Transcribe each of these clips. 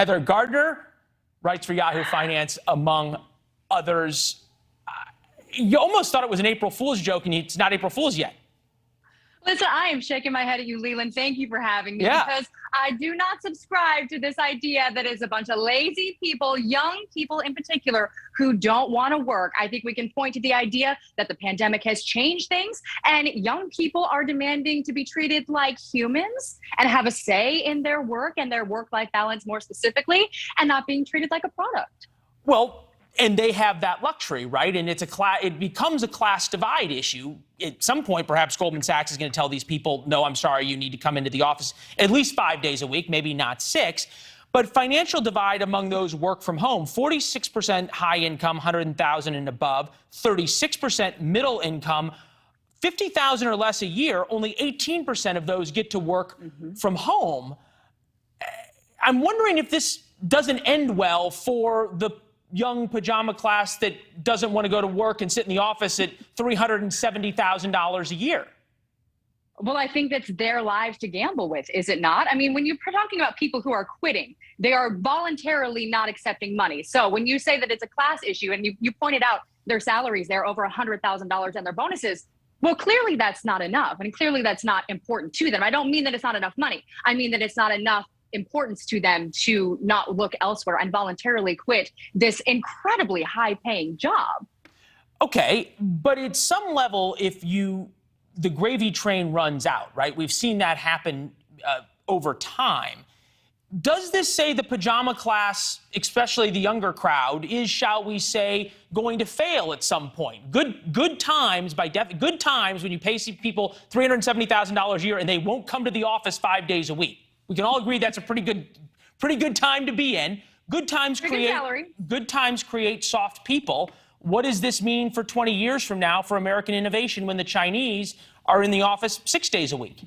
Heather, Gardner writes for Yahoo Finance, among others. You almost thought it was an April Fool's joke, and it's not April Fool's yet. Listen, I am shaking my head at you, Leland. Thank you for having me, Yeah. because I do not subscribe to this idea that it's a bunch of lazy people, young people in particular, who don't want to work. I think we can point to the idea that the pandemic has changed things, and young people are demanding to be treated like humans and have a say in their work and their work-life balance more specifically, and not being treated like a product. Well, and they have that luxury, right? And it becomes a class divide issue. At some point, perhaps Goldman Sachs is going to tell these people, no, I'm sorry, you need to come into the office at least 5 days a week, maybe not 6. But financial divide among those work from home, 46% high income, 100,000 and above, 36% middle income, 50,000 or less a year, only 18% of those get to work from home. I'm wondering if this doesn't end well for the young pajama class that doesn't want to go to work and sit in the office at $370,000 a year. Well, I think that's their lives to gamble with, is it not? I mean, when you're talking about people who are quitting, they are voluntarily not accepting money. So when you say that it's a class issue, and you pointed out their salaries, they're over $100,000 and their bonuses, well, clearly that's not enough. And clearly that's not important to them. I don't mean that it's not enough money. I mean that it's not enough importance to them to not look elsewhere and voluntarily quit this incredibly high-paying job. Okay, but at some level, if the gravy train runs out, right? We've seen that happen over time. Does this say the pajama class, especially the younger crowd, is, shall we say, going to fail at some point? Good times, good times when you pay people $370,000 a year and they won't come to the office 5 days a week. We can all agree that's a pretty good time to be in. Good times create soft people. What does this mean for 20 years from now for American innovation when the Chinese are in the office 6 days a week?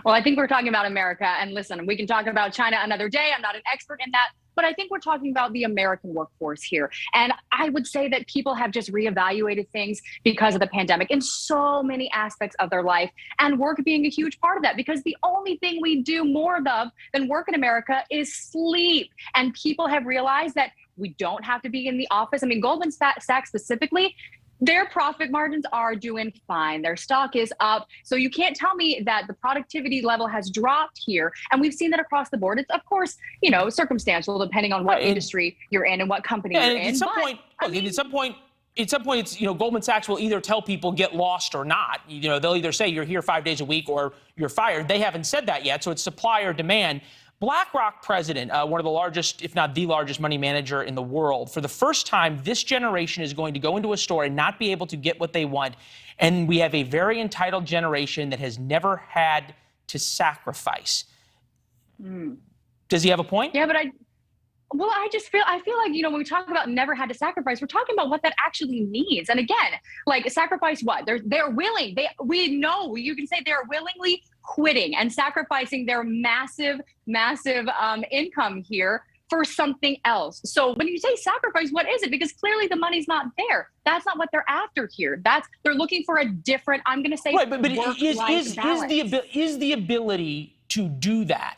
Well, I think we're talking about America. And listen, we can talk about China another day. I'm not an expert in that. But I think we're talking about the American workforce here. And I would say that people have just reevaluated things because of the pandemic in so many aspects of their life, and work being a huge part of that, because the only thing we do more of than work in America is sleep. And people have realized that we don't have to be in the office. I mean, Goldman Sachs specifically, their profit margins are doing fine. Their stock is up. So you can't tell me that the productivity level has dropped here. And we've seen that across the board. It's, of course, circumstantial depending on what industry you're in and what company you're in. At some point, it's, Goldman Sachs will either tell people get lost or not. They'll either say you're here 5 days a week or you're fired. They haven't said that yet. So it's supply or demand. BlackRock president, one of the largest, if not the largest money manager in the world, for the first time, this generation is going to go into a store and not be able to get what they want. And we have a very entitled generation that has never had to sacrifice. Does he have a point? Yeah, but I feel like, when we talk about never had to sacrifice, we're talking about what that actually means. And again, like, sacrifice what? They're willing. We know, you can say they're willingly quitting and sacrificing their massive income here for something else. So when you say sacrifice, what is it? Because clearly the money's not there. That's not what they're after here. They're looking for a different, I'm going to say, right, but is the ability to do that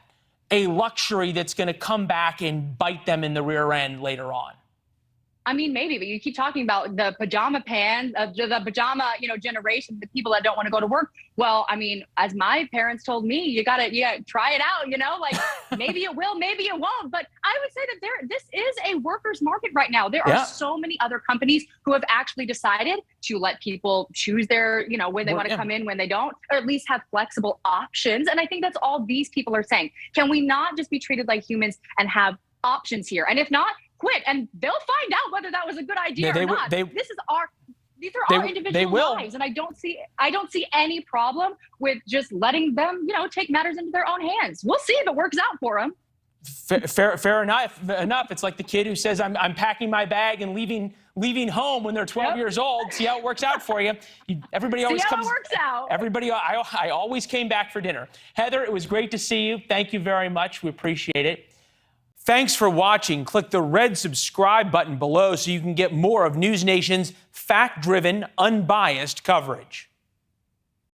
a luxury that's going to come back and bite them in the rear end later on? I mean, maybe, but you keep talking about the pajama the pajama, generation, the people that don't want to go to work. Well, I mean, as my parents told me, you gotta try it out, like maybe it will, maybe it won't. But I would say that this is a workers' market right now. There are so many other companies who have actually decided to let people choose their, when they want to come in, when they don't, or at least have flexible options. And I think that's all these people are saying. Can we not just be treated like humans and have options here? And if not, quit, and they'll find out whether that was a good idea or not. These are our individual lives, and I don't see any problem with just letting them, take matters into their own hands. We'll see if it works out for them. Fair enough. It's like the kid who says, I'm packing my bag and leaving home when they're 12 years old. See how it works out for you. Everybody always comes. See how it works out. Everybody, I always came back for dinner. Heather, it was great to see you. Thank you very much. We appreciate it. Thanks for watching. Click the red subscribe button below so you can get more of NewsNation's fact-driven, unbiased coverage.